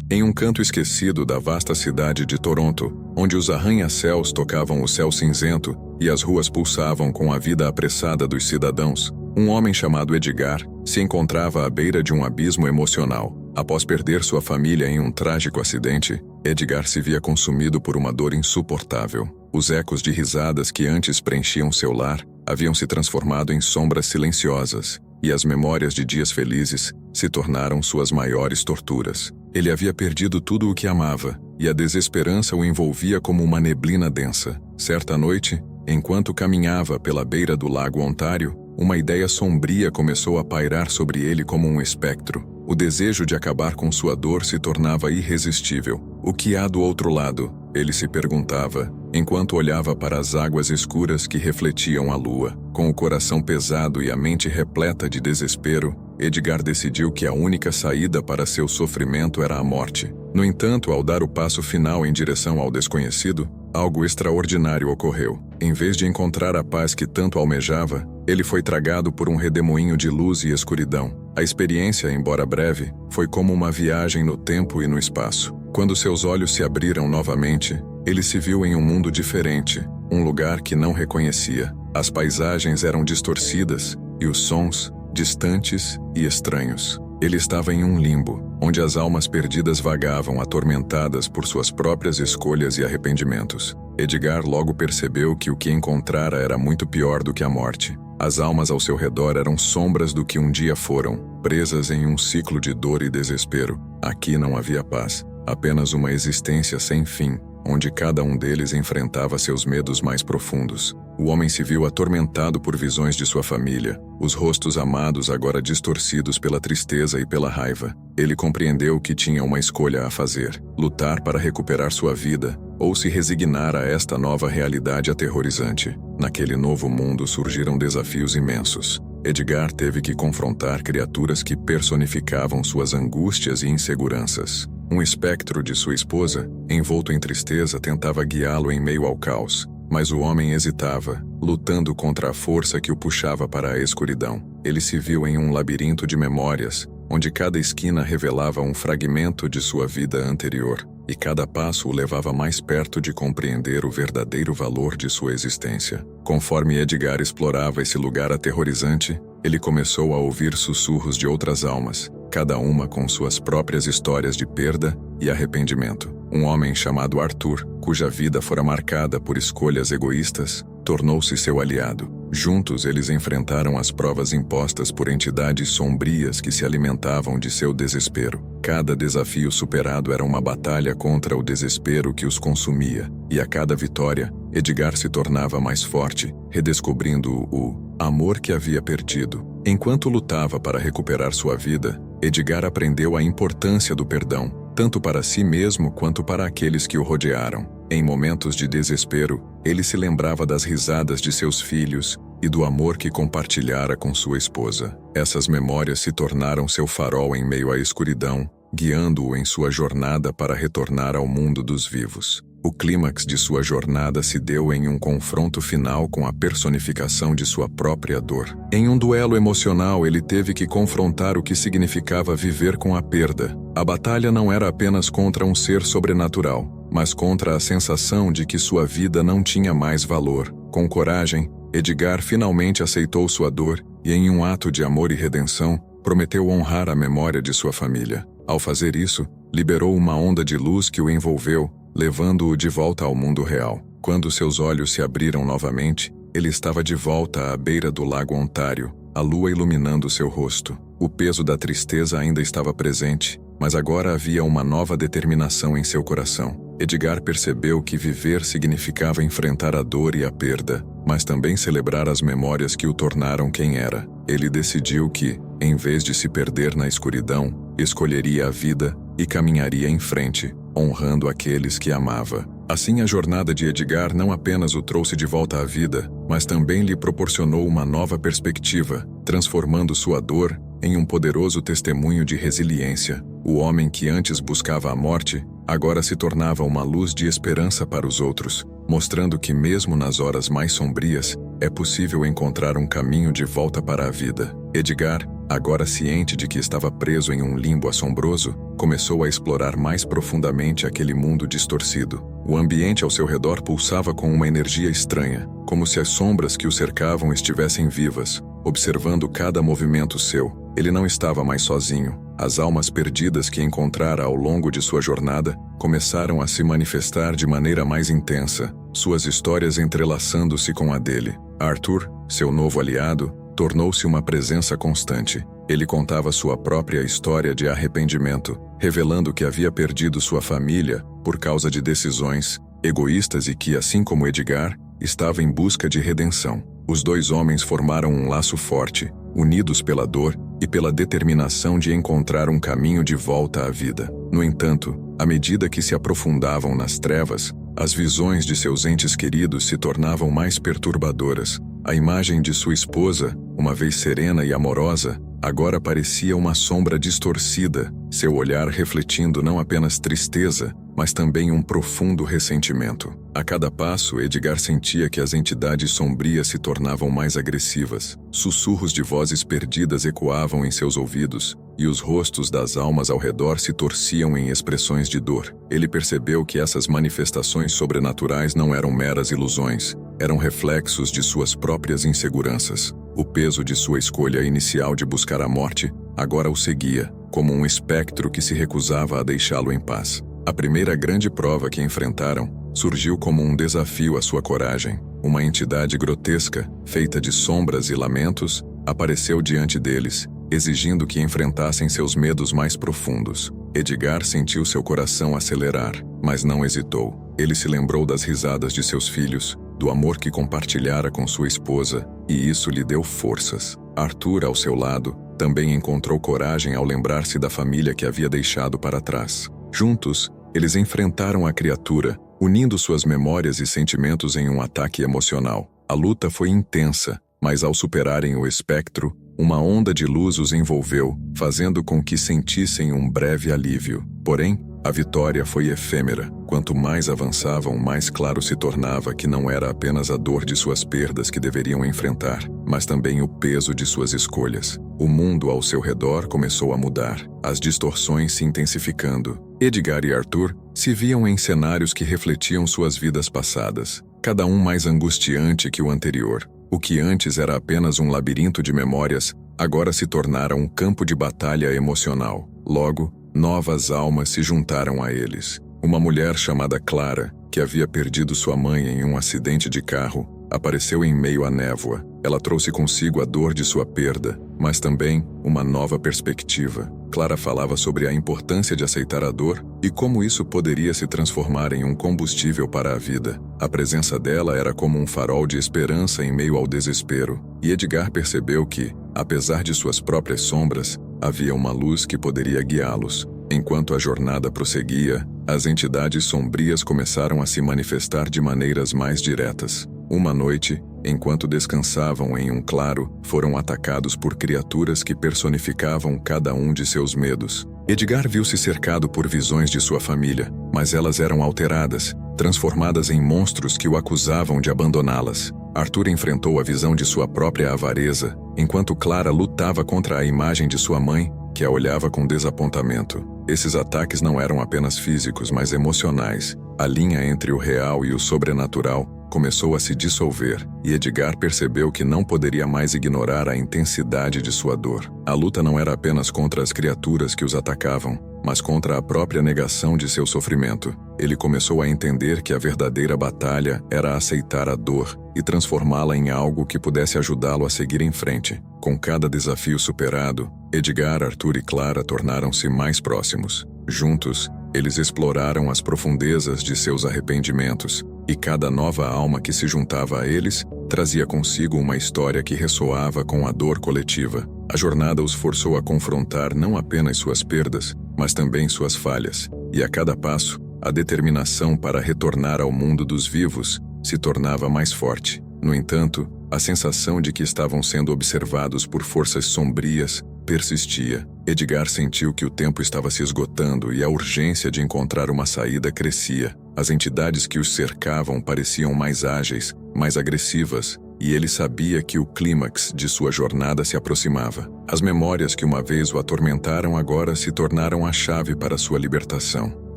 Em um canto esquecido da vasta cidade de Toronto, onde os arranha-céus tocavam o céu cinzento e as ruas pulsavam com a vida apressada dos cidadãos, um homem chamado Edgar se encontrava à beira de um abismo emocional. Após perder sua família em um trágico acidente, Edgar se via consumido por uma dor insuportável. Os ecos de risadas que antes preenchiam seu lar haviam se transformado em sombras silenciosas, e as memórias de dias felizes se tornaram suas maiores torturas. Ele havia perdido tudo o que amava, e a desesperança o envolvia como uma neblina densa. Certa noite, enquanto caminhava pela beira do lago Ontário, uma ideia sombria começou a pairar sobre ele como um espectro. O desejo de acabar com sua dor se tornava irresistível. O que há do outro lado? Ele se perguntava, enquanto olhava para as águas escuras que refletiam a lua. Com o coração pesado e a mente repleta de desespero, Edgar decidiu que a única saída para seu sofrimento era a morte. No entanto, ao dar o passo final em direção ao desconhecido, algo extraordinário ocorreu. Em vez de encontrar a paz que tanto almejava, ele foi tragado por um redemoinho de luz e escuridão. A experiência, embora breve, foi como uma viagem no tempo e no espaço. Quando seus olhos se abriram novamente, ele se viu em um mundo diferente, um lugar que não reconhecia. As paisagens eram distorcidas e os sons distantes e estranhos. Ele estava em um limbo, onde as almas perdidas vagavam atormentadas por suas próprias escolhas e arrependimentos. Edgar logo percebeu que o que encontrara era muito pior do que a morte. As almas ao seu redor eram sombras do que um dia foram, presas em um ciclo de dor e desespero. Aqui não havia paz, apenas uma existência sem fim, onde cada um deles enfrentava seus medos mais profundos. O homem se viu atormentado por visões de sua família, os rostos amados agora distorcidos pela tristeza e pela raiva. Ele compreendeu que tinha uma escolha a fazer: lutar para recuperar sua vida, ou se resignar a esta nova realidade aterrorizante. Naquele novo mundo surgiram desafios imensos. Edgar teve que confrontar criaturas que personificavam suas angústias e inseguranças. Um espectro de sua esposa, envolto em tristeza, tentava guiá-lo em meio ao caos, mas o homem hesitava, lutando contra a força que o puxava para a escuridão. Ele se viu em um labirinto de memórias, onde cada esquina revelava um fragmento de sua vida anterior, e cada passo o levava mais perto de compreender o verdadeiro valor de sua existência. Conforme Edgar explorava esse lugar aterrorizante, ele começou a ouvir sussurros de outras almas, cada uma com suas próprias histórias de perda e arrependimento. Um homem chamado Arthur, cuja vida fora marcada por escolhas egoístas, tornou-se seu aliado. Juntos eles enfrentaram as provas impostas por entidades sombrias que se alimentavam de seu desespero. Cada desafio superado era uma batalha contra o desespero que os consumia, e a cada vitória, Edgar se tornava mais forte, redescobrindo o amor que havia perdido. Enquanto lutava para recuperar sua vida, Edgar aprendeu a importância do perdão, tanto para si mesmo quanto para aqueles que o rodearam. Em momentos de desespero, ele se lembrava das risadas de seus filhos e do amor que compartilhara com sua esposa. Essas memórias se tornaram seu farol em meio à escuridão, guiando-o em sua jornada para retornar ao mundo dos vivos. O clímax de sua jornada se deu em um confronto final com a personificação de sua própria dor. Em um duelo emocional, ele teve que confrontar o que significava viver com a perda. A batalha não era apenas contra um ser sobrenatural, mas contra a sensação de que sua vida não tinha mais valor. Com coragem, Edgar finalmente aceitou sua dor e, em um ato de amor e redenção, prometeu honrar a memória de sua família. Ao fazer isso, liberou uma onda de luz que o envolveu, levando-o de volta ao mundo real. Quando seus olhos se abriram novamente, ele estava de volta à beira do lago Ontário, a lua iluminando seu rosto. O peso da tristeza ainda estava presente, mas agora havia uma nova determinação em seu coração. Edgar percebeu que viver significava enfrentar a dor e a perda, mas também celebrar as memórias que o tornaram quem era. Ele decidiu que, em vez de se perder na escuridão, escolheria a vida e caminharia em frente, honrando aqueles que amava. Assim, a jornada de Edgar não apenas o trouxe de volta à vida, mas também lhe proporcionou uma nova perspectiva, transformando sua dor em um poderoso testemunho de resiliência. O homem que antes buscava a morte, agora se tornava uma luz de esperança para os outros, mostrando que mesmo nas horas mais sombrias, é possível encontrar um caminho de volta para a vida. Edgar, agora ciente de que estava preso em um limbo assombroso, começou a explorar mais profundamente aquele mundo distorcido. O ambiente ao seu redor pulsava com uma energia estranha, como se as sombras que o cercavam estivessem vivas, observando cada movimento seu. Ele não estava mais sozinho. As almas perdidas que encontrara ao longo de sua jornada começaram a se manifestar de maneira mais intensa, suas histórias entrelaçando-se com a dele. Arthur, seu novo aliado, tornou-se uma presença constante. Ele contava sua própria história de arrependimento, revelando que havia perdido sua família por causa de decisões egoístas e que, assim como Edgar, estava em busca de redenção. Os dois homens formaram um laço forte, unidos pela dor e pela determinação de encontrar um caminho de volta à vida. No entanto, à medida que se aprofundavam nas trevas, as visões de seus entes queridos se tornavam mais perturbadoras. A imagem de sua esposa, uma vez serena e amorosa, agora parecia uma sombra distorcida, seu olhar refletindo não apenas tristeza, mas também um profundo ressentimento. A cada passo, Edgar sentia que as entidades sombrias se tornavam mais agressivas. Sussurros de vozes perdidas ecoavam em seus ouvidos, e os rostos das almas ao redor se torciam em expressões de dor. Ele percebeu que essas manifestações sobrenaturais não eram meras ilusões, eram reflexos de suas próprias inseguranças. O peso de sua escolha inicial de buscar a morte agora o seguia, como um espectro que se recusava a deixá-lo em paz. A primeira grande prova que enfrentaram surgiu como um desafio à sua coragem. Uma entidade grotesca, feita de sombras e lamentos, apareceu diante deles, exigindo que enfrentassem seus medos mais profundos. Edgar sentiu seu coração acelerar, mas não hesitou. Ele se lembrou das risadas de seus filhos, do amor que compartilhara com sua esposa, e isso lhe deu forças. Arthur, ao seu lado, também encontrou coragem ao lembrar-se da família que havia deixado para trás. Juntos, eles enfrentaram a criatura, unindo suas memórias e sentimentos em um ataque emocional. A luta foi intensa, mas ao superarem o espectro, uma onda de luz os envolveu, fazendo com que sentissem um breve alívio. Porém, a vitória foi efêmera. Quanto mais avançavam, mais claro se tornava que não era apenas a dor de suas perdas que deveriam enfrentar, mas também o peso de suas escolhas. O mundo ao seu redor começou a mudar, as distorções se intensificando. Edgar e Arthur se viam em cenários que refletiam suas vidas passadas, cada um mais angustiante que o anterior. O que antes era apenas um labirinto de memórias, agora se tornara um campo de batalha emocional. Logo, novas almas se juntaram a eles. Uma mulher chamada Clara, que havia perdido sua mãe em um acidente de carro, apareceu em meio à névoa. Ela trouxe consigo a dor de sua perda, mas também uma nova perspectiva. Clara falava sobre a importância de aceitar a dor e como isso poderia se transformar em um combustível para a vida. A presença dela era como um farol de esperança em meio ao desespero, e Edgar percebeu que, apesar de suas próprias sombras, havia uma luz que poderia guiá-los. Enquanto a jornada prosseguia, as entidades sombrias começaram a se manifestar de maneiras mais diretas. Uma noite, enquanto descansavam em um claro, foram atacados por criaturas que personificavam cada um de seus medos. Edgar viu-se cercado por visões de sua família, mas elas eram alteradas, transformadas em monstros que o acusavam de abandoná-las. Arthur enfrentou a visão de sua própria avareza, enquanto Clara lutava contra a imagem de sua mãe, que a olhava com desapontamento. Esses ataques não eram apenas físicos, mas emocionais. A linha entre o real e o sobrenatural começou a se dissolver, e Edgar percebeu que não poderia mais ignorar a intensidade de sua dor. A luta não era apenas contra as criaturas que os atacavam, mas contra a própria negação de seu sofrimento. Ele começou a entender que a verdadeira batalha era aceitar a dor e transformá-la em algo que pudesse ajudá-lo a seguir em frente. Com cada desafio superado, Edgar, Arthur e Clara tornaram-se mais próximos. Juntos, eles exploraram as profundezas de seus arrependimentos, e cada nova alma que se juntava a eles trazia consigo uma história que ressoava com a dor coletiva. A jornada os forçou a confrontar não apenas suas perdas, mas também suas falhas, e a cada passo, a determinação para retornar ao mundo dos vivos se tornava mais forte. No entanto, a sensação de que estavam sendo observados por forças sombrias persistia. Edgar sentiu que o tempo estava se esgotando e a urgência de encontrar uma saída crescia. As entidades que os cercavam pareciam mais ágeis, mais agressivas, e ele sabia que o clímax de sua jornada se aproximava. As memórias que uma vez o atormentaram agora se tornaram a chave para sua libertação.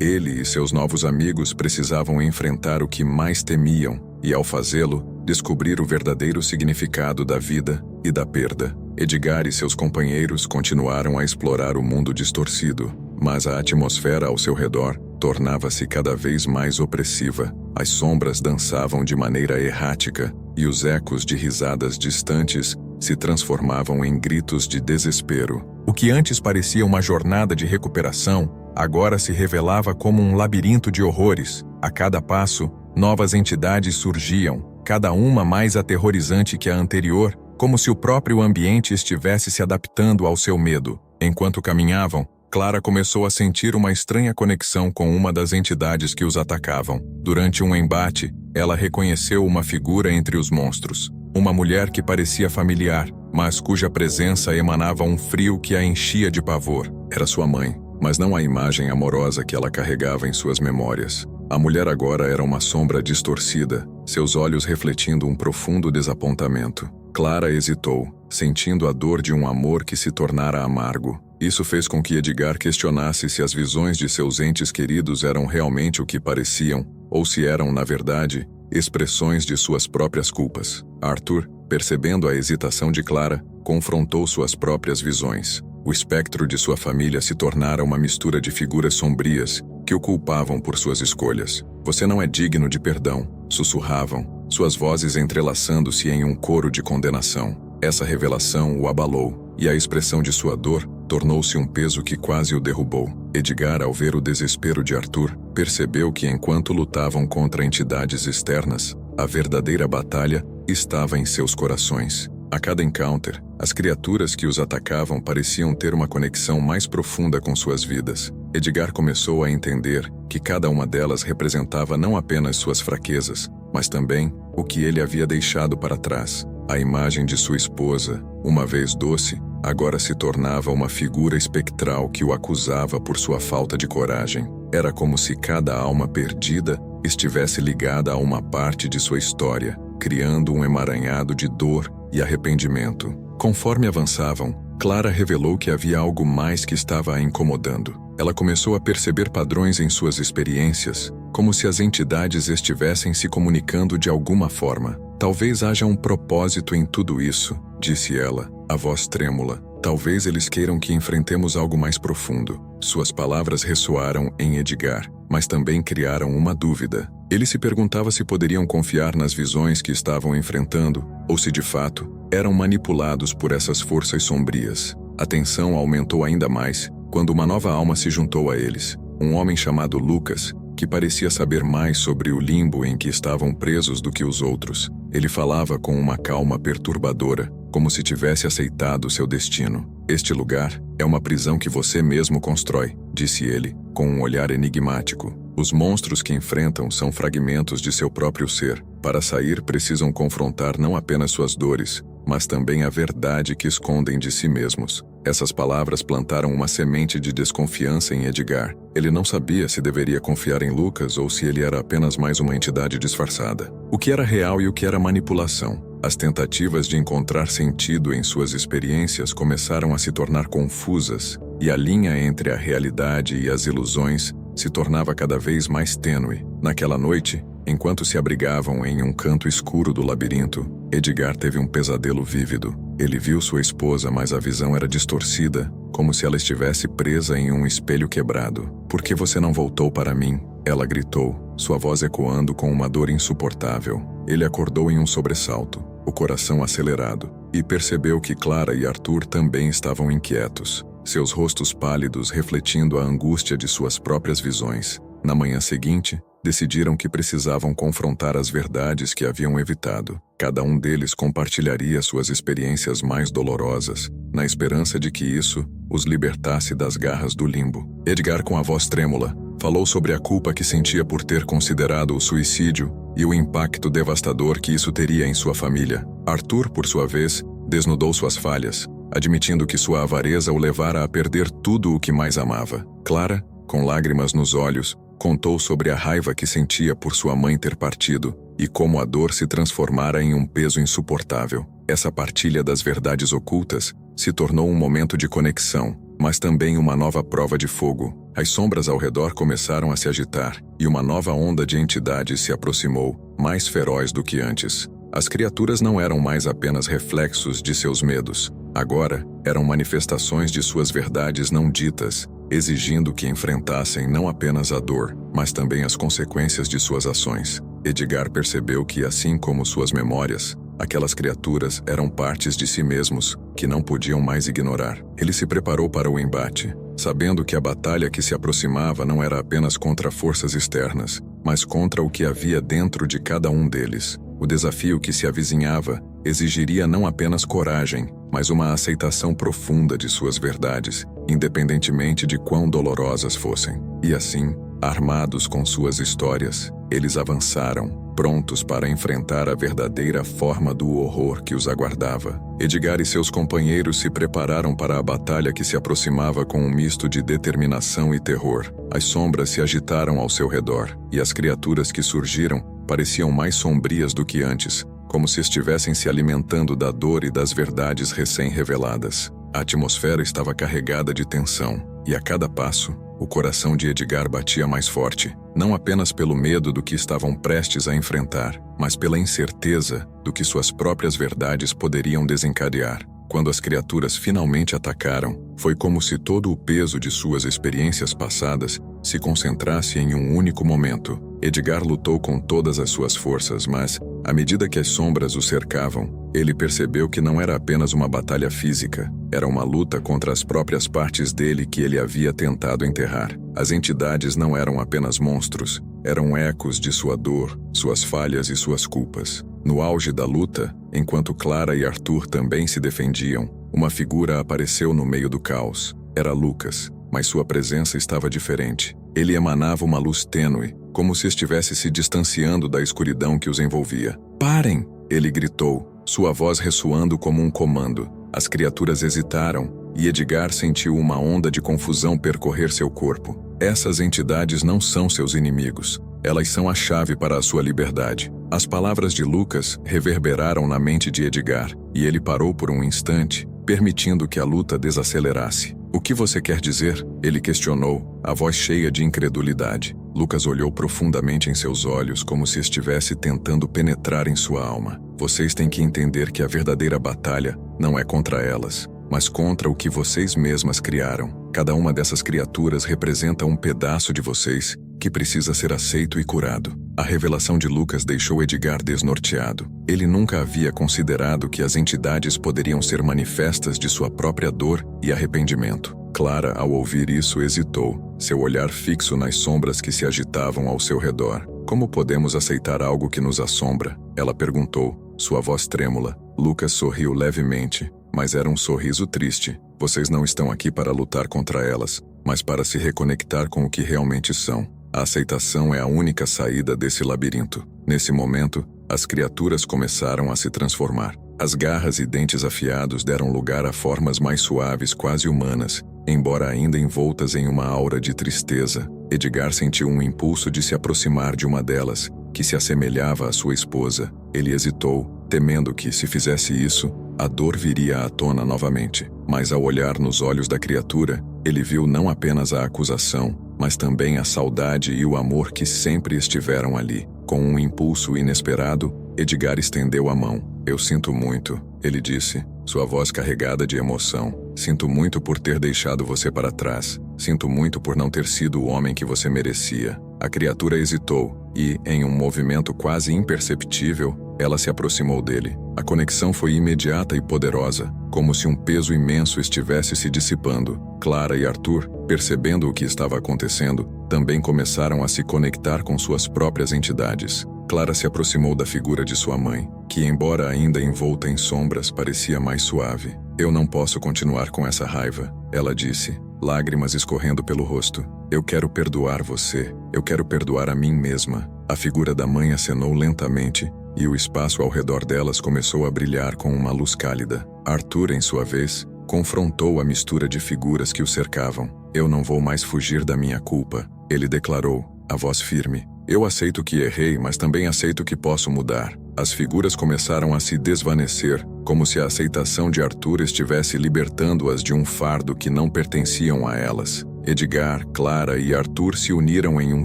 Ele e seus novos amigos precisavam enfrentar o que mais temiam e, ao fazê-lo, descobrir o verdadeiro significado da vida e da perda. Edgar e seus companheiros continuaram a explorar o mundo distorcido, mas a atmosfera ao seu redor tornava-se cada vez mais opressiva. As sombras dançavam de maneira errática e os ecos de risadas distantes se transformavam em gritos de desespero. O que antes parecia uma jornada de recuperação, agora se revelava como um labirinto de horrores. A cada passo, novas entidades surgiam, cada uma mais aterrorizante que a anterior, como se o próprio ambiente estivesse se adaptando ao seu medo. Enquanto caminhavam, Clara começou a sentir uma estranha conexão com uma das entidades que os atacavam. Durante um embate, ela reconheceu uma figura entre os monstros. Uma mulher que parecia familiar, mas cuja presença emanava um frio que a enchia de pavor. Era sua mãe, mas não a imagem amorosa que ela carregava em suas memórias. A mulher agora era uma sombra distorcida, seus olhos refletindo um profundo desapontamento. Clara hesitou, sentindo a dor de um amor que se tornara amargo. Isso fez com que Edgar questionasse se as visões de seus entes queridos eram realmente o que pareciam, ou se eram, na verdade, expressões de suas próprias culpas. Arthur, percebendo a hesitação de Clara, confrontou suas próprias visões. O espectro de sua família se tornara uma mistura de figuras sombrias que o culpavam por suas escolhas. "Você não é digno de perdão", sussurravam, suas vozes entrelaçando-se em um coro de condenação. Essa revelação o abalou, e a expressão de sua dor tornou-se um peso que quase o derrubou. Edgar, ao ver o desespero de Arthur, percebeu que enquanto lutavam contra entidades externas, a verdadeira batalha estava em seus corações. A cada encounter, as criaturas que os atacavam pareciam ter uma conexão mais profunda com suas vidas. Edgar começou a entender que cada uma delas representava não apenas suas fraquezas, mas também o que ele havia deixado para trás. A imagem de sua esposa, uma vez doce, agora se tornava uma figura espectral que o acusava por sua falta de coragem. Era como se cada alma perdida estivesse ligada a uma parte de sua história, criando um emaranhado de dor e arrependimento. Conforme avançavam, Clara revelou que havia algo mais que estava a incomodando. Ela começou a perceber padrões em suas experiências, como se as entidades estivessem se comunicando de alguma forma. "Talvez haja um propósito em tudo isso", disse ela, a voz trêmula. "Talvez eles queiram que enfrentemos algo mais profundo." Suas palavras ressoaram em Edgar, mas também criaram uma dúvida. Ele se perguntava se poderiam confiar nas visões que estavam enfrentando, ou se de fato eram manipulados por essas forças sombrias. A tensão aumentou ainda mais quando uma nova alma se juntou a eles, um homem chamado Lucas, que parecia saber mais sobre o limbo em que estavam presos do que os outros. Ele falava com uma calma perturbadora, como se tivesse aceitado seu destino. "Este lugar é uma prisão que você mesmo constrói", disse ele, com um olhar enigmático. "Os monstros que enfrentam são fragmentos de seu próprio ser. Para sair, precisam confrontar não apenas suas dores, mas também a verdade que escondem de si mesmos." Essas palavras plantaram uma semente de desconfiança em Edgar. Ele não sabia se deveria confiar em Lucas ou se ele era apenas mais uma entidade disfarçada. O que era real e o que era manipulação? As tentativas de encontrar sentido em suas experiências começaram a se tornar confusas, e a linha entre a realidade e as ilusões se tornava cada vez mais tênue. Naquela noite, enquanto se abrigavam em um canto escuro do labirinto, Edgar teve um pesadelo vívido. Ele viu sua esposa, mas a visão era distorcida, como se ela estivesse presa em um espelho quebrado. "Por que você não voltou para mim?" ela gritou, sua voz ecoando com uma dor insuportável. Ele acordou em um sobressalto, o coração acelerado, e percebeu que Clara e Arthur também estavam inquietos, seus rostos pálidos refletindo a angústia de suas próprias visões. Na manhã seguinte, decidiram que precisavam confrontar as verdades que haviam evitado. Cada um deles compartilharia suas experiências mais dolorosas, na esperança de que isso os libertasse das garras do limbo. Edgar, com a voz trêmula, falou sobre a culpa que sentia por ter considerado o suicídio e o impacto devastador que isso teria em sua família. Arthur, por sua vez, desnudou suas falhas, admitindo que sua avareza o levara a perder tudo o que mais amava. Clara, com lágrimas nos olhos, contou sobre a raiva que sentia por sua mãe ter partido, e como a dor se transformara em um peso insuportável. Essa partilha das verdades ocultas se tornou um momento de conexão, mas também uma nova prova de fogo. As sombras ao redor começaram a se agitar, e uma nova onda de entidades se aproximou, mais feroz do que antes. As criaturas não eram mais apenas reflexos de seus medos. Agora, eram manifestações de suas verdades não ditas, exigindo que enfrentassem não apenas a dor, mas também as consequências de suas ações. Edgar percebeu que, assim como suas memórias, aquelas criaturas eram partes de si mesmos que não podiam mais ignorar. Ele se preparou para o embate, sabendo que a batalha que se aproximava não era apenas contra forças externas, mas contra o que havia dentro de cada um deles. O desafio que se avizinhava exigiria não apenas coragem, mas uma aceitação profunda de suas verdades, independentemente de quão dolorosas fossem. E assim, armados com suas histórias, eles avançaram, prontos para enfrentar a verdadeira forma do horror que os aguardava. Edgar e seus companheiros se prepararam para a batalha que se aproximava com um misto de determinação e terror. As sombras se agitaram ao seu redor, e as criaturas que surgiram pareciam mais sombrias do que antes, como se estivessem se alimentando da dor e das verdades recém-reveladas. A atmosfera estava carregada de tensão, e a cada passo, o coração de Edgar batia mais forte, não apenas pelo medo do que estavam prestes a enfrentar, mas pela incerteza do que suas próprias verdades poderiam desencadear. Quando as criaturas finalmente atacaram, foi como se todo o peso de suas experiências passadas se concentrasse em um único momento. Edgar lutou com todas as suas forças, mas, à medida que as sombras o cercavam, ele percebeu que não era apenas uma batalha física, era uma luta contra as próprias partes dele que ele havia tentado enterrar. As entidades não eram apenas monstros, eram ecos de sua dor, suas falhas e suas culpas. No auge da luta, enquanto Clara e Arthur também se defendiam, uma figura apareceu no meio do caos. Era Lucas, mas sua presença estava diferente. Ele emanava uma luz tênue, como se estivesse se distanciando da escuridão que os envolvia. "Parem!" ele gritou, sua voz ressoando como um comando. As criaturas hesitaram, e Edgar sentiu uma onda de confusão percorrer seu corpo. Essas entidades não são seus inimigos. Elas são a chave para a sua liberdade. As palavras de Lucas reverberaram na mente de Edgar, e ele parou por um instante, permitindo que a luta desacelerasse. "O que você quer dizer?" ele questionou, a voz cheia de incredulidade. Lucas olhou profundamente em seus olhos, como se estivesse tentando penetrar em sua alma. "Vocês têm que entender que a verdadeira batalha não é contra elas, mas contra o que vocês mesmas criaram. Cada uma dessas criaturas representa um pedaço de vocês que precisa ser aceito e curado." A revelação de Lucas deixou Edgar desnorteado. Ele nunca havia considerado que as entidades poderiam ser manifestas de sua própria dor e arrependimento. Clara, ao ouvir isso, hesitou, seu olhar fixo nas sombras que se agitavam ao seu redor. "Como podemos aceitar algo que nos assombra?" ela perguntou, sua voz trêmula. Lucas sorriu levemente, mas era um sorriso triste. "Vocês não estão aqui para lutar contra elas, mas para se reconectar com o que realmente são. A aceitação é a única saída desse labirinto." Nesse momento, as criaturas começaram a se transformar. As garras e dentes afiados deram lugar a formas mais suaves, quase humanas, embora ainda envoltas em uma aura de tristeza. Edgar sentiu um impulso de se aproximar de uma delas, que se assemelhava à sua esposa. Ele hesitou, temendo que, se fizesse isso, a dor viria à tona novamente. Mas ao olhar nos olhos da criatura, ele viu não apenas a acusação, mas também a saudade e o amor que sempre estiveram ali. Com um impulso inesperado, Edgar estendeu a mão. "Eu sinto muito", ele disse, sua voz carregada de emoção. "Sinto muito por ter deixado você para trás. Sinto muito por não ter sido o homem que você merecia." A criatura hesitou e, em um movimento quase imperceptível, ela se aproximou dele. A conexão foi imediata e poderosa, como se um peso imenso estivesse se dissipando. Clara e Arthur, percebendo o que estava acontecendo, também começaram a se conectar com suas próprias entidades. Clara se aproximou da figura de sua mãe, que, embora ainda envolta em sombras, parecia mais suave. "Eu não posso continuar com essa raiva", ela disse, lágrimas escorrendo pelo rosto. "Eu quero perdoar você. Eu quero perdoar a mim mesma." A figura da mãe acenou lentamente, e o espaço ao redor delas começou a brilhar com uma luz cálida. Arthur, em sua vez, confrontou a mistura de figuras que o cercavam. "Eu não vou mais fugir da minha culpa", ele declarou, a voz firme. Eu aceito que errei, mas também aceito que posso mudar. As figuras começaram a se desvanecer, como se a aceitação de Arthur estivesse libertando-as de um fardo que não pertenciam a elas. Edgar, Clara e Arthur se uniram em um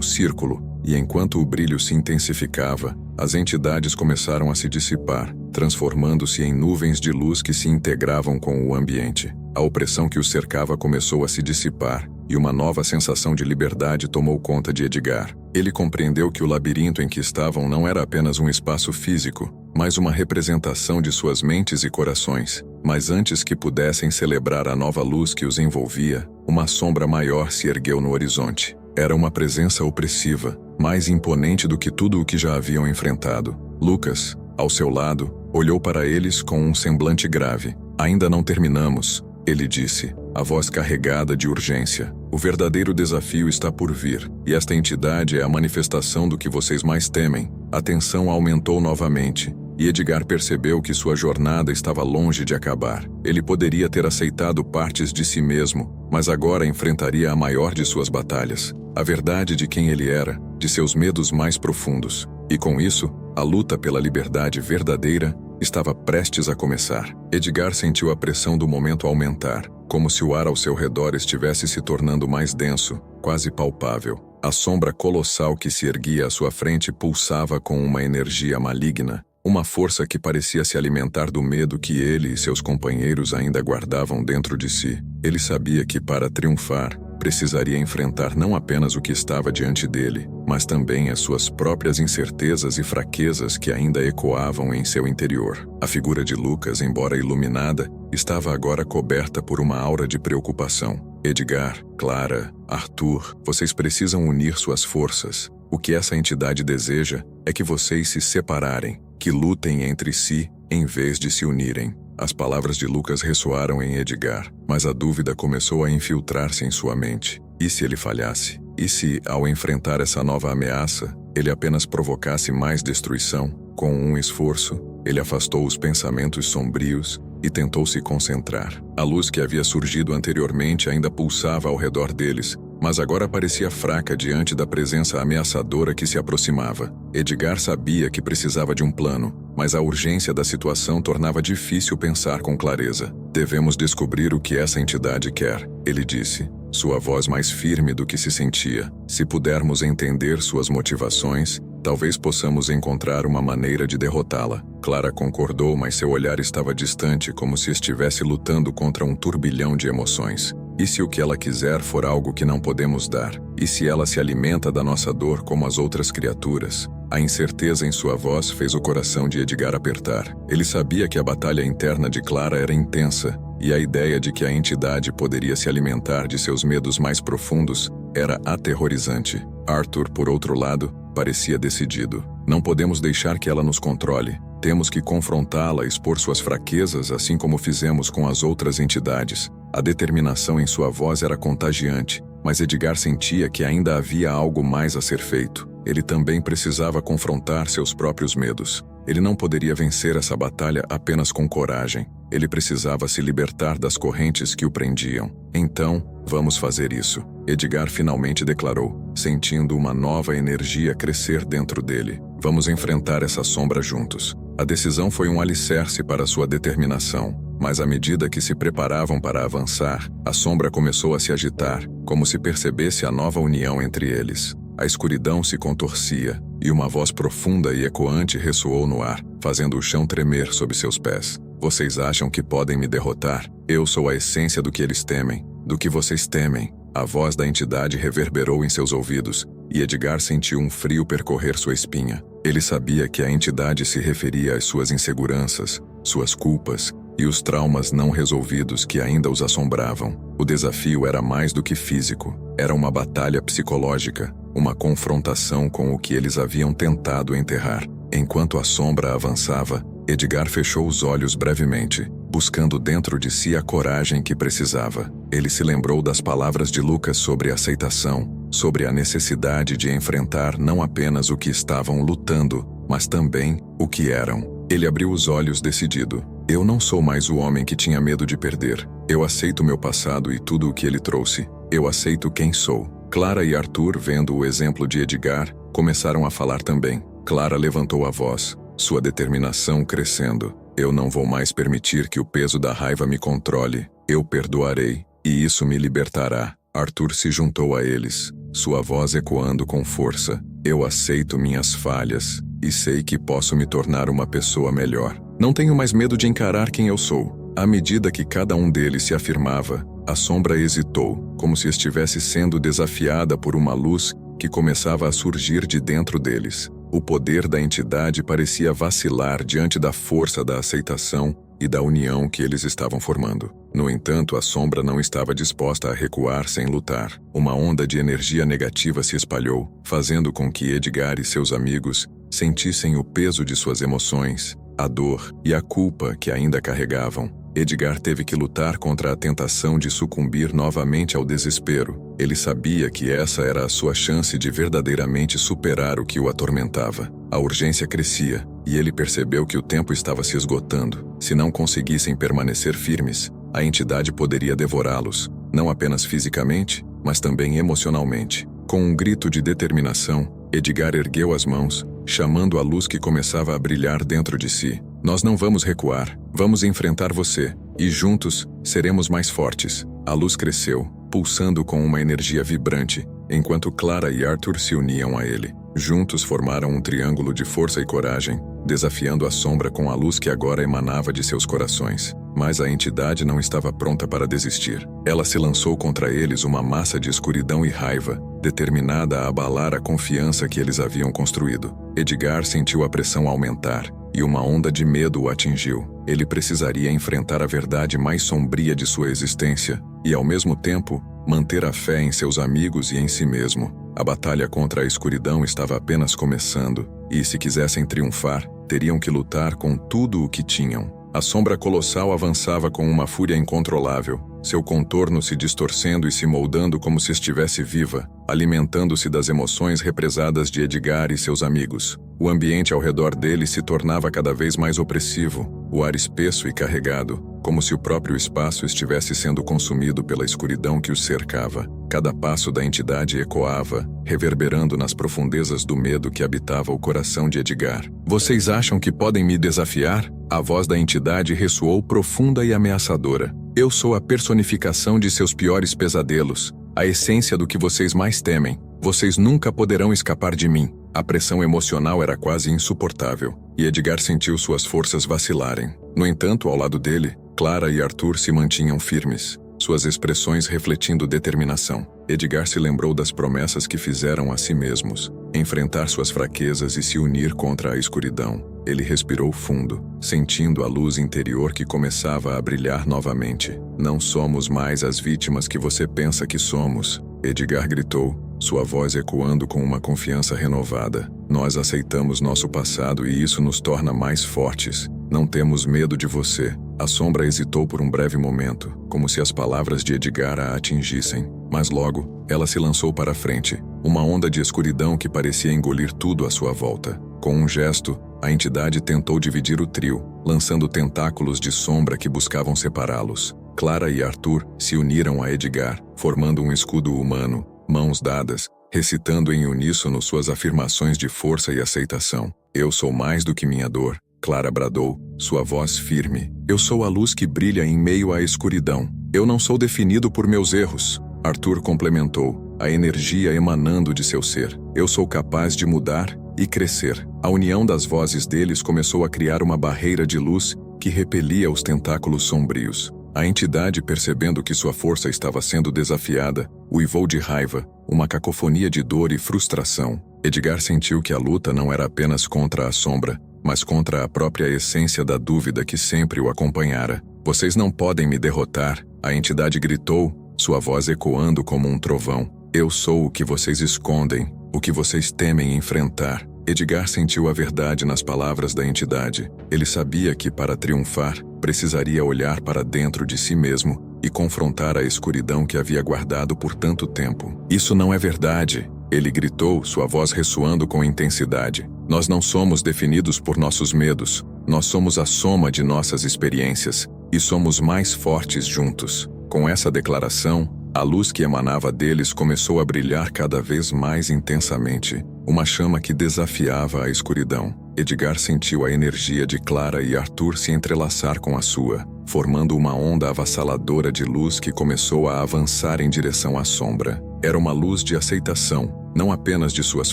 círculo, e enquanto o brilho se intensificava, as entidades começaram a se dissipar, transformando-se em nuvens de luz que se integravam com o ambiente. A opressão que os cercava começou a se dissipar, e uma nova sensação de liberdade tomou conta de Edgar. Ele compreendeu que o labirinto em que estavam não era apenas um espaço físico, mas uma representação de suas mentes e corações. Mas antes que pudessem celebrar a nova luz que os envolvia, uma sombra maior se ergueu no horizonte. Era uma presença opressiva, mais imponente do que tudo o que já haviam enfrentado. Lucas, ao seu lado, olhou para eles com um semblante grave. "Ainda não terminamos", ele disse, a voz carregada de urgência. "O verdadeiro desafio está por vir, e esta entidade é a manifestação do que vocês mais temem." A tensão aumentou novamente, e Edgar percebeu que sua jornada estava longe de acabar. Ele poderia ter aceitado partes de si mesmo, mas agora enfrentaria a maior de suas batalhas, a verdade de quem ele era, de seus medos mais profundos. E com isso, a luta pela liberdade verdadeira estava prestes a começar. Edgar sentiu a pressão do momento aumentar, como se o ar ao seu redor estivesse se tornando mais denso, quase palpável. A sombra colossal que se erguia à sua frente pulsava com uma energia maligna, uma força que parecia se alimentar do medo que ele e seus companheiros ainda guardavam dentro de si. Ele sabia que, para triunfar, precisaria enfrentar não apenas o que estava diante dele, mas também as suas próprias incertezas e fraquezas que ainda ecoavam em seu interior. A figura de Lucas, embora iluminada, estava agora coberta por uma aura de preocupação. "Edgar, Clara, Arthur, vocês precisam unir suas forças. O que essa entidade deseja é que vocês se separarem, que lutem entre si em vez de se unirem." As palavras de Lucas ressoaram em Edgar, mas a dúvida começou a infiltrar-se em sua mente. E se ele falhasse? E se, ao enfrentar essa nova ameaça, ele apenas provocasse mais destruição? Com um esforço, ele afastou os pensamentos sombrios e tentou se concentrar. A luz que havia surgido anteriormente ainda pulsava ao redor deles, mas agora parecia fraca diante da presença ameaçadora que se aproximava. Edgar sabia que precisava de um plano, mas a urgência da situação tornava difícil pensar com clareza. "Devemos descobrir o que essa entidade quer", ele disse, sua voz mais firme do que se sentia. "Se pudermos entender suas motivações, talvez possamos encontrar uma maneira de derrotá-la." Clara concordou, mas seu olhar estava distante, como se estivesse lutando contra um turbilhão de emoções. "E se o que ela quiser for algo que não podemos dar? E se ela se alimenta da nossa dor como as outras criaturas?" A incerteza em sua voz fez o coração de Edgar apertar. Ele sabia que a batalha interna de Clara era intensa, e a ideia de que a entidade poderia se alimentar de seus medos mais profundos era aterrorizante. Arthur, por outro lado, parecia decidido. "Não podemos deixar que ela nos controle. Temos que confrontá-la e expor suas fraquezas, assim como fizemos com as outras entidades." A determinação em sua voz era contagiante, mas Edgar sentia que ainda havia algo mais a ser feito. Ele também precisava confrontar seus próprios medos. Ele não poderia vencer essa batalha apenas com coragem. Ele precisava se libertar das correntes que o prendiam. "Então, vamos fazer isso", Edgar finalmente declarou, sentindo uma nova energia crescer dentro dele. "Vamos enfrentar essa sombra juntos." A decisão foi um alicerce para sua determinação, mas à medida que se preparavam para avançar, a sombra começou a se agitar, como se percebesse a nova união entre eles. A escuridão se contorcia, e uma voz profunda e ecoante ressoou no ar, fazendo o chão tremer sob seus pés. "Vocês acham que podem me derrotar? Eu sou a essência do que eles temem, do que vocês temem." A voz da entidade reverberou em seus ouvidos, e Edgar sentiu um frio percorrer sua espinha. Ele sabia que a entidade se referia às suas inseguranças, suas culpas e os traumas não resolvidos que ainda os assombravam. O desafio era mais do que físico, era uma batalha psicológica, uma confrontação com o que eles haviam tentado enterrar. Enquanto a sombra avançava, Edgar fechou os olhos brevemente, buscando dentro de si a coragem que precisava. Ele se lembrou das palavras de Lucas sobre aceitação, sobre a necessidade de enfrentar não apenas o que estavam lutando, mas também o que eram. Ele abriu os olhos decidido. "Eu não sou mais o homem que tinha medo de perder. Eu aceito meu passado e tudo o que ele trouxe. Eu aceito quem sou." Clara e Arthur, vendo o exemplo de Edgar, começaram a falar também. Clara levantou a voz, sua determinação crescendo. Eu não vou mais permitir que o peso da raiva me controle. Eu perdoarei, e isso me libertará. Arthur se juntou a eles, sua voz ecoando com força. Eu aceito minhas falhas, e sei que posso me tornar uma pessoa melhor. Não tenho mais medo de encarar quem eu sou. À medida que cada um deles se afirmava, a sombra hesitou, como se estivesse sendo desafiada por uma luz que começava a surgir de dentro deles. O poder da entidade parecia vacilar diante da força da aceitação e da união que eles estavam formando. No entanto, a sombra não estava disposta a recuar sem lutar. Uma onda de energia negativa se espalhou, fazendo com que Edgar e seus amigos sentissem o peso de suas emoções, a dor e a culpa que ainda carregavam. Edgar teve que lutar contra a tentação de sucumbir novamente ao desespero. Ele sabia que essa era a sua chance de verdadeiramente superar o que o atormentava. A urgência crescia, e ele percebeu que o tempo estava se esgotando. Se não conseguissem permanecer firmes, a entidade poderia devorá-los, não apenas fisicamente, mas também emocionalmente. Com um grito de determinação, Edgar ergueu as mãos, chamando a luz que começava a brilhar dentro de si. Nós não vamos recuar, vamos enfrentar você, e juntos, seremos mais fortes. A luz cresceu, pulsando com uma energia vibrante, enquanto Clara e Arthur se uniam a ele. Juntos formaram um triângulo de força e coragem, desafiando a sombra com a luz que agora emanava de seus corações. Mas a entidade não estava pronta para desistir. Ela se lançou contra eles uma massa de escuridão e raiva, determinada a abalar a confiança que eles haviam construído. Edgar sentiu a pressão aumentar, e uma onda de medo o atingiu. Ele precisaria enfrentar a verdade mais sombria de sua existência, e ao mesmo tempo, manter a fé em seus amigos e em si mesmo. A batalha contra a escuridão estava apenas começando, e se quisessem triunfar, teriam que lutar com tudo o que tinham. A sombra colossal avançava com uma fúria incontrolável, seu contorno se distorcendo e se moldando como se estivesse viva, alimentando-se das emoções represadas de Edgar e seus amigos. O ambiente ao redor dele se tornava cada vez mais opressivo, o ar espesso e carregado, como se o próprio espaço estivesse sendo consumido pela escuridão que os cercava. Cada passo da entidade ecoava, reverberando nas profundezas do medo que habitava o coração de Edgar. Vocês acham que podem me desafiar? A voz da entidade ressoou profunda e ameaçadora. Eu sou a personificação de seus piores pesadelos, a essência do que vocês mais temem. Vocês nunca poderão escapar de mim. A pressão emocional era quase insuportável, e Edgar sentiu suas forças vacilarem. No entanto, ao lado dele, Clara e Arthur se mantinham firmes, suas expressões refletindo determinação. Edgar se lembrou das promessas que fizeram a si mesmos, enfrentar suas fraquezas e se unir contra a escuridão. Ele respirou fundo, sentindo a luz interior que começava a brilhar novamente. Não somos mais as vítimas que você pensa que somos, Edgar gritou, sua voz ecoando com uma confiança renovada. Nós aceitamos nosso passado e isso nos torna mais fortes. Não temos medo de você. A sombra hesitou por um breve momento, como se as palavras de Edgar a atingissem. Mas logo, ela se lançou para a frente, uma onda de escuridão que parecia engolir tudo à sua volta. Com um gesto, a entidade tentou dividir o trio, lançando tentáculos de sombra que buscavam separá-los. Clara e Arthur se uniram a Edgar, formando um escudo humano, mãos dadas, recitando em uníssono suas afirmações de força e aceitação. Eu sou mais do que minha dor, Clara bradou, sua voz firme. Eu sou a luz que brilha em meio à escuridão. Eu não sou definido por meus erros. Arthur complementou, a energia emanando de seu ser. Eu sou capaz de mudar e crescer. A união das vozes deles começou a criar uma barreira de luz que repelia os tentáculos sombrios. A entidade, percebendo que sua força estava sendo desafiada, uivou de raiva, uma cacofonia de dor e frustração. Edgar sentiu que a luta não era apenas contra a sombra, mas contra a própria essência da dúvida que sempre o acompanhara. Vocês não podem me derrotar, a entidade gritou, sua voz ecoando como um trovão. Eu sou o que vocês escondem, o que vocês temem enfrentar. Edgar sentiu a verdade nas palavras da entidade. Ele sabia que, para triunfar, precisaria olhar para dentro de si mesmo e confrontar a escuridão que havia guardado por tanto tempo. Isso não é verdade, ele gritou, sua voz ressoando com intensidade. Nós não somos definidos por nossos medos, nós somos a soma de nossas experiências e somos mais fortes juntos. Com essa declaração, A luz que emanava deles começou a brilhar cada vez mais intensamente, uma chama que desafiava a escuridão. Edgar sentiu a energia de Clara e Arthur se entrelaçar com a sua, formando uma onda avassaladora de luz que começou a avançar em direção à sombra. Era uma luz de aceitação, não apenas de suas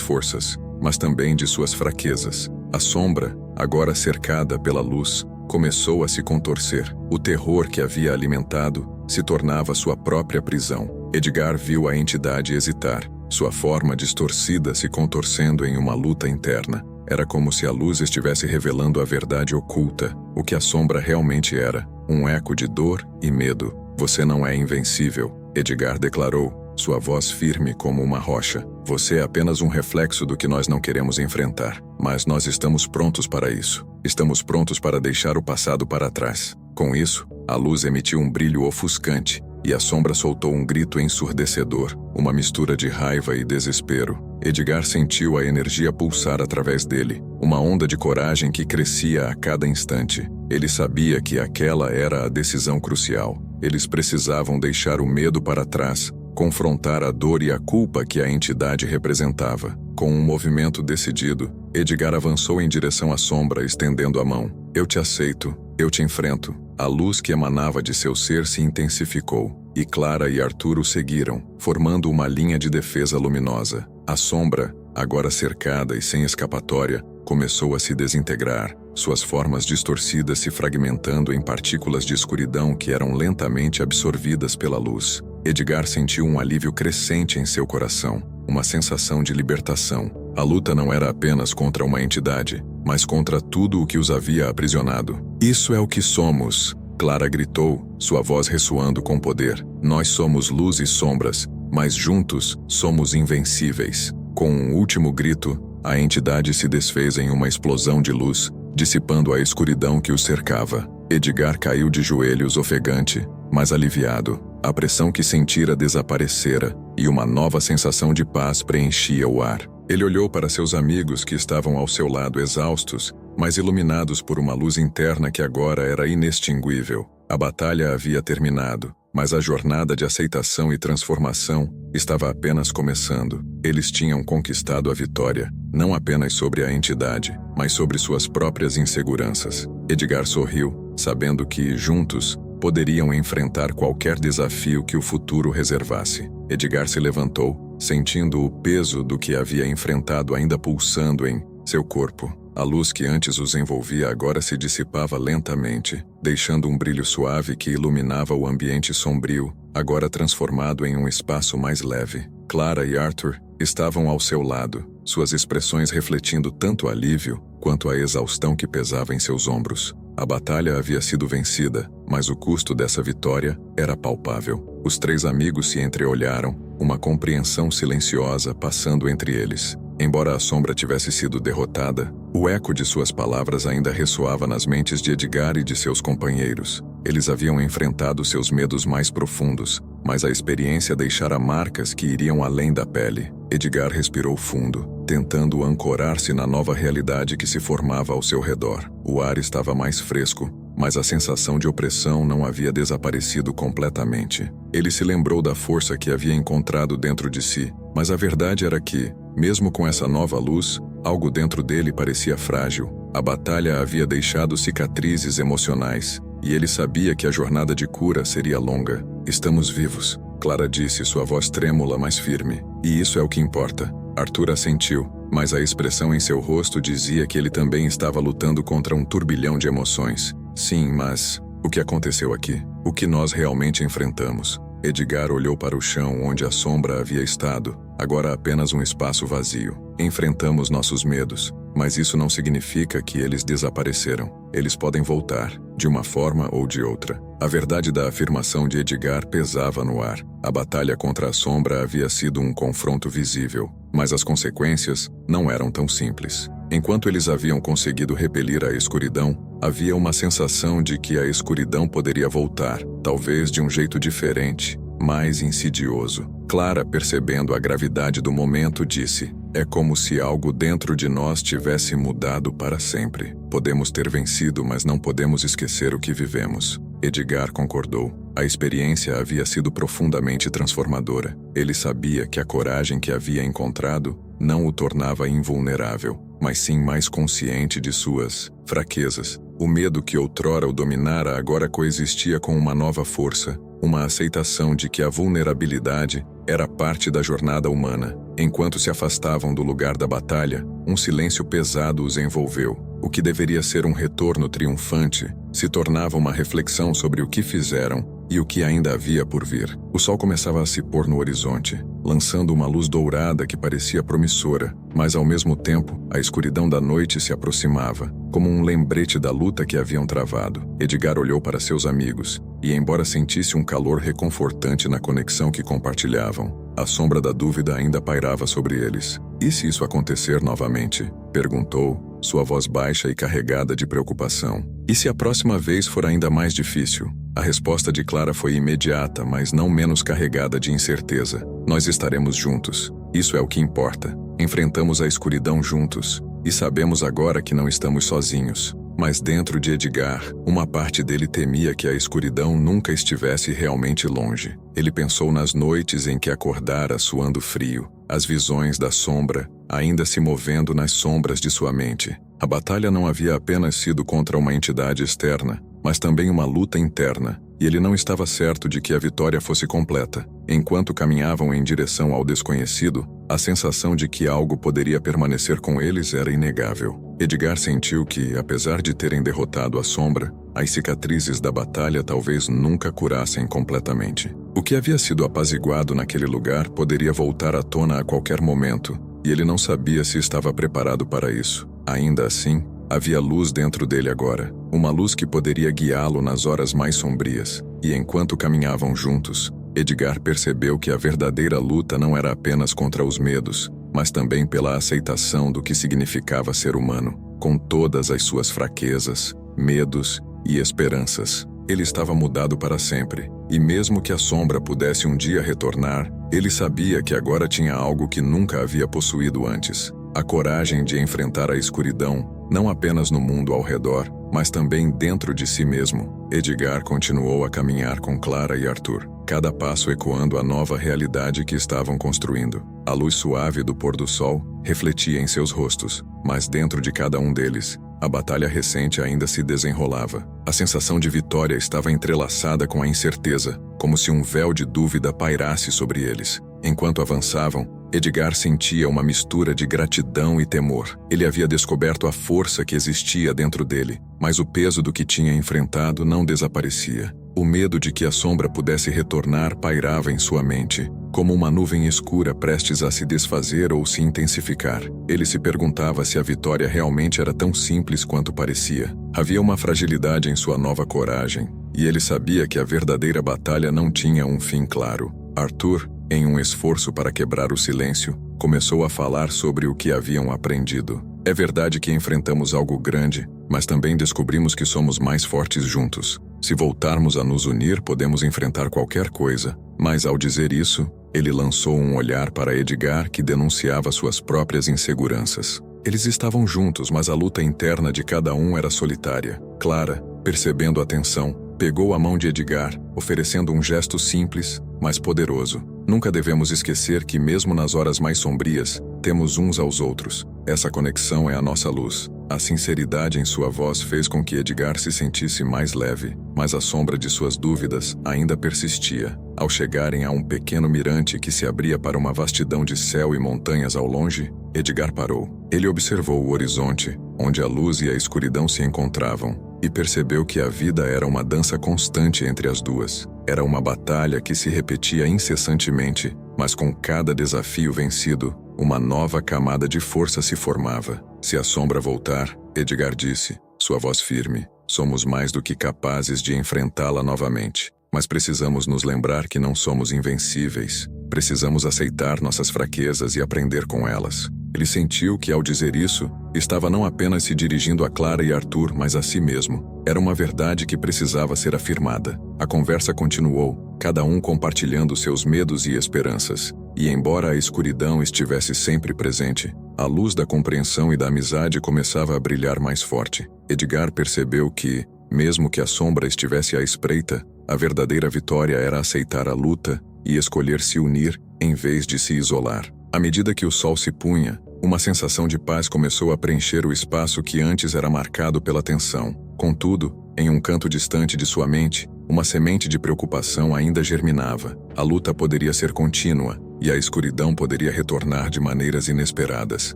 forças, mas também de suas fraquezas. A sombra, agora cercada pela luz, começou a se contorcer. O terror que havia alimentado se tornava sua própria prisão. Edgar viu a entidade hesitar, sua forma distorcida se contorcendo em uma luta interna. Era como se a luz estivesse revelando a verdade oculta, o que a sombra realmente era, um eco de dor e medo. Você não é invencível, Edgar declarou, sua voz firme como uma rocha. Você é apenas um reflexo do que nós não queremos enfrentar, mas nós estamos prontos para isso. Estamos prontos para deixar o passado para trás. Com isso, a luz emitiu um brilho ofuscante, e a sombra soltou um grito ensurdecedor, uma mistura de raiva e desespero. Edgar sentiu a energia pulsar através dele, uma onda de coragem que crescia a cada instante. Ele sabia que aquela era a decisão crucial. Eles precisavam deixar o medo para trás, confrontar a dor e a culpa que a entidade representava. Com um movimento decidido, Edgar avançou em direção à sombra, estendendo a mão. Eu te aceito, eu te enfrento. A luz que emanava de seu ser se intensificou, e Clara e Arthur o seguiram, formando uma linha de defesa luminosa. A sombra, agora cercada e sem escapatória, começou a se desintegrar, suas formas distorcidas se fragmentando em partículas de escuridão que eram lentamente absorvidas pela luz. Edgar sentiu um alívio crescente em seu coração, uma sensação de libertação. A luta não era apenas contra uma entidade, mas contra tudo o que os havia aprisionado. Isso é o que somos, Clara gritou, sua voz ressoando com poder. Nós somos luz e sombras, mas juntos somos invencíveis. Com um último grito, a entidade se desfez em uma explosão de luz, dissipando a escuridão que os cercava. Edgar caiu de joelhos ofegante, mas aliviado. A pressão que sentira desaparecera, e uma nova sensação de paz preenchia o ar. Ele olhou para seus amigos que estavam ao seu lado exaustos, mas iluminados por uma luz interna que agora era inextinguível. A batalha havia terminado, mas a jornada de aceitação e transformação estava apenas começando. Eles tinham conquistado a vitória, não apenas sobre a entidade, mas sobre suas próprias inseguranças. Edgar sorriu, sabendo que, juntos, poderiam enfrentar qualquer desafio que o futuro reservasse. Edgar se levantou, sentindo o peso do que havia enfrentado ainda pulsando em seu corpo. A luz que antes os envolvia agora se dissipava lentamente, deixando um brilho suave que iluminava o ambiente sombrio, agora transformado em um espaço mais leve. Clara e Arthur estavam ao seu lado, suas expressões refletindo tanto alívio quanto a exaustão que pesava em seus ombros. A batalha havia sido vencida, mas o custo dessa vitória era palpável. Os três amigos se entreolharam, uma compreensão silenciosa passando entre eles. Embora a sombra tivesse sido derrotada, o eco de suas palavras ainda ressoava nas mentes de Edgar e de seus companheiros. Eles haviam enfrentado seus medos mais profundos, mas a experiência deixara marcas que iriam além da pele. Edgar respirou fundo, tentando ancorar-se na nova realidade que se formava ao seu redor. O ar estava mais fresco, mas a sensação de opressão não havia desaparecido completamente. Ele se lembrou da força que havia encontrado dentro de si, mas a verdade era que, mesmo com essa nova luz, algo dentro dele parecia frágil. A batalha havia deixado cicatrizes emocionais, e ele sabia que a jornada de cura seria longa. Estamos vivos, Clara disse, sua voz trêmula mas firme. E isso é o que importa. Arthur assentiu, mas a expressão em seu rosto dizia que ele também estava lutando contra um turbilhão de emoções. Sim, mas o que aconteceu aqui? O que nós realmente enfrentamos? Edgar olhou para o chão onde a sombra havia estado, agora apenas um espaço vazio. Enfrentamos nossos medos, mas isso não significa que eles desapareceram. Eles podem voltar, de uma forma ou de outra. A verdade da afirmação de Edgar pesava no ar. A batalha contra a sombra havia sido um confronto visível, mas as consequências não eram tão simples. Enquanto eles haviam conseguido repelir a escuridão, havia uma sensação de que a escuridão poderia voltar, talvez de um jeito diferente, mais insidioso. Clara, percebendo a gravidade do momento, disse: É como se algo dentro de nós tivesse mudado para sempre. Podemos ter vencido, mas não podemos esquecer o que vivemos. Edgar concordou. A experiência havia sido profundamente transformadora. Ele sabia que a coragem que havia encontrado não o tornava invulnerável, mas sim mais consciente de suas fraquezas. O medo que outrora o dominara agora coexistia com uma nova força, uma aceitação de que a vulnerabilidade era parte da jornada humana. Enquanto se afastavam do lugar da batalha, um silêncio pesado os envolveu. O que deveria ser um retorno triunfante se tornava uma reflexão sobre o que fizeram e o que ainda havia por vir. O sol começava a se pôr no horizonte, lançando uma luz dourada que parecia promissora, mas ao mesmo tempo, a escuridão da noite se aproximava, como um lembrete da luta que haviam travado. Edgar olhou para seus amigos, e embora sentisse um calor reconfortante na conexão que compartilhavam, a sombra da dúvida ainda pairava sobre eles. E se isso acontecer novamente? Perguntou, sua voz baixa e carregada de preocupação. E se a próxima vez for ainda mais difícil? A resposta de Clara foi imediata, mas não menos carregada de incerteza. Nós estaremos juntos. Isso é o que importa. Enfrentamos a escuridão juntos. E sabemos agora que não estamos sozinhos. Mas dentro de Edgar, uma parte dele temia que a escuridão nunca estivesse realmente longe. Ele pensou nas noites em que acordara suando frio, as visões da sombra ainda se movendo nas sombras de sua mente. A batalha não havia apenas sido contra uma entidade externa, mas também uma luta interna, e ele não estava certo de que a vitória fosse completa. Enquanto caminhavam em direção ao desconhecido, a sensação de que algo poderia permanecer com eles era inegável. Edgar sentiu que, apesar de terem derrotado a sombra, as cicatrizes da batalha talvez nunca curassem completamente. O que havia sido apaziguado naquele lugar poderia voltar à tona a qualquer momento, e ele não sabia se estava preparado para isso. Ainda assim, havia luz dentro dele agora, uma luz que poderia guiá-lo nas horas mais sombrias. E enquanto caminhavam juntos, Edgar percebeu que a verdadeira luta não era apenas contra os medos, mas também pela aceitação do que significava ser humano, com todas as suas fraquezas, medos e esperanças. Ele estava mudado para sempre, e mesmo que a sombra pudesse um dia retornar, ele sabia que agora tinha algo que nunca havia possuído antes: a coragem de enfrentar a escuridão, não apenas no mundo ao redor, mas também dentro de si mesmo. Edgar continuou a caminhar com Clara e Arthur, cada passo ecoando a nova realidade que estavam construindo. A luz suave do pôr do sol refletia em seus rostos, mas dentro de cada um deles, a batalha recente ainda se desenrolava. A sensação de vitória estava entrelaçada com a incerteza, como se um véu de dúvida pairasse sobre eles. Enquanto avançavam, Edgar sentia uma mistura de gratidão e temor. Ele havia descoberto a força que existia dentro dele, mas o peso do que tinha enfrentado não desaparecia. O medo de que a sombra pudesse retornar pairava em sua mente, como uma nuvem escura prestes a se desfazer ou se intensificar. Ele se perguntava se a vitória realmente era tão simples quanto parecia. Havia uma fragilidade em sua nova coragem, e ele sabia que a verdadeira batalha não tinha um fim claro. Arthur, em um esforço para quebrar o silêncio, começou a falar sobre o que haviam aprendido. É verdade que enfrentamos algo grande, mas também descobrimos que somos mais fortes juntos. Se voltarmos a nos unir, podemos enfrentar qualquer coisa. Mas ao dizer isso, ele lançou um olhar para Edgar que denunciava suas próprias inseguranças. Eles estavam juntos, mas a luta interna de cada um era solitária. Clara, percebendo a tensão, pegou a mão de Edgar, oferecendo um gesto simples, mas poderoso. Nunca devemos esquecer que, mesmo nas horas mais sombrias, temos uns aos outros. Essa conexão é a nossa luz. A sinceridade em sua voz fez com que Edgar se sentisse mais leve, mas a sombra de suas dúvidas ainda persistia. Ao chegarem a um pequeno mirante que se abria para uma vastidão de céu e montanhas ao longe, Edgar parou. Ele observou o horizonte, onde a luz e a escuridão se encontravam, e percebeu que a vida era uma dança constante entre as duas. Era uma batalha que se repetia incessantemente, mas com cada desafio vencido, uma nova camada de força se formava. Se a sombra voltar, Edgar disse, sua voz firme, somos mais do que capazes de enfrentá-la novamente. Mas precisamos nos lembrar que não somos invencíveis. Precisamos aceitar nossas fraquezas e aprender com elas. Ele sentiu que, ao dizer isso, estava não apenas se dirigindo a Clara e Arthur, mas a si mesmo. Era uma verdade que precisava ser afirmada. A conversa continuou, cada um compartilhando seus medos e esperanças. E embora a escuridão estivesse sempre presente, a luz da compreensão e da amizade começava a brilhar mais forte. Edgar percebeu que, mesmo que a sombra estivesse à espreita, a verdadeira vitória era aceitar a luta e escolher se unir em vez de se isolar. À medida que o sol se punha, uma sensação de paz começou a preencher o espaço que antes era marcado pela tensão. Contudo, em um canto distante de sua mente, uma semente de preocupação ainda germinava. A luta poderia ser contínua, e a escuridão poderia retornar de maneiras inesperadas.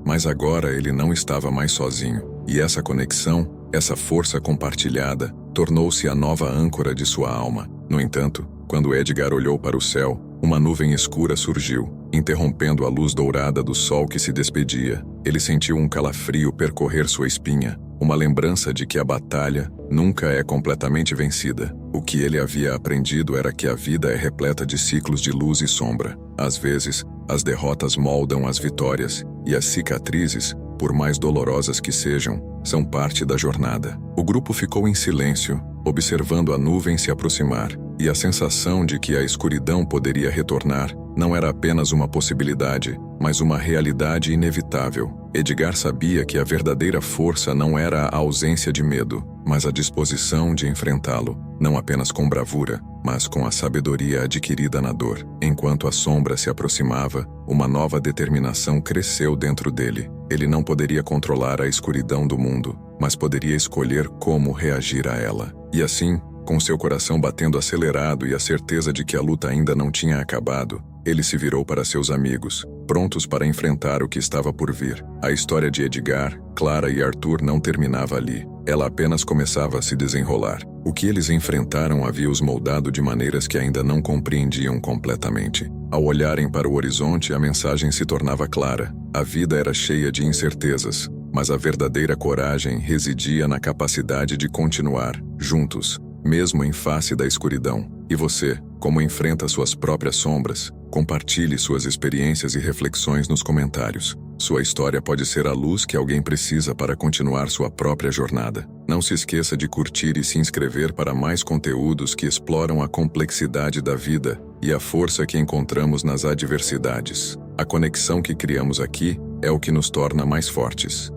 Mas agora ele não estava mais sozinho. E essa conexão, essa força compartilhada, tornou-se a nova âncora de sua alma. No entanto, quando Edgar olhou para o céu, uma nuvem escura surgiu, interrompendo a luz dourada do sol que se despedia. Ele sentiu um calafrio percorrer sua espinha, uma lembrança de que a batalha nunca é completamente vencida. O que ele havia aprendido era que a vida é repleta de ciclos de luz e sombra. Às vezes, as derrotas moldam as vitórias, e as cicatrizes, por mais dolorosas que sejam, são parte da jornada. O grupo ficou em silêncio, observando a nuvem se aproximar, e a sensação de que a escuridão poderia retornar não era apenas uma possibilidade, mas uma realidade inevitável. Edgar sabia que a verdadeira força não era a ausência de medo, mas a disposição de enfrentá-lo, não apenas com bravura, mas com a sabedoria adquirida na dor. Enquanto a sombra se aproximava, uma nova determinação cresceu dentro dele. Ele não poderia controlar a escuridão do mundo, mas poderia escolher como reagir a ela. E assim, com seu coração batendo acelerado e a certeza de que a luta ainda não tinha acabado, ele se virou para seus amigos, prontos para enfrentar o que estava por vir. A história de Edgar, Clara e Arthur não terminava ali. Ela apenas começava a se desenrolar. O que eles enfrentaram havia os moldado de maneiras que ainda não compreendiam completamente. Ao olharem para o horizonte, a mensagem se tornava clara. A vida era cheia de incertezas, mas a verdadeira coragem residia na capacidade de continuar, juntos, mesmo em face da escuridão. E você, como enfrenta suas próprias sombras? Compartilhe suas experiências e reflexões nos comentários. Sua história pode ser a luz que alguém precisa para continuar sua própria jornada. Não se esqueça de curtir e se inscrever para mais conteúdos que exploram a complexidade da vida e a força que encontramos nas adversidades. A conexão que criamos aqui é o que nos torna mais fortes.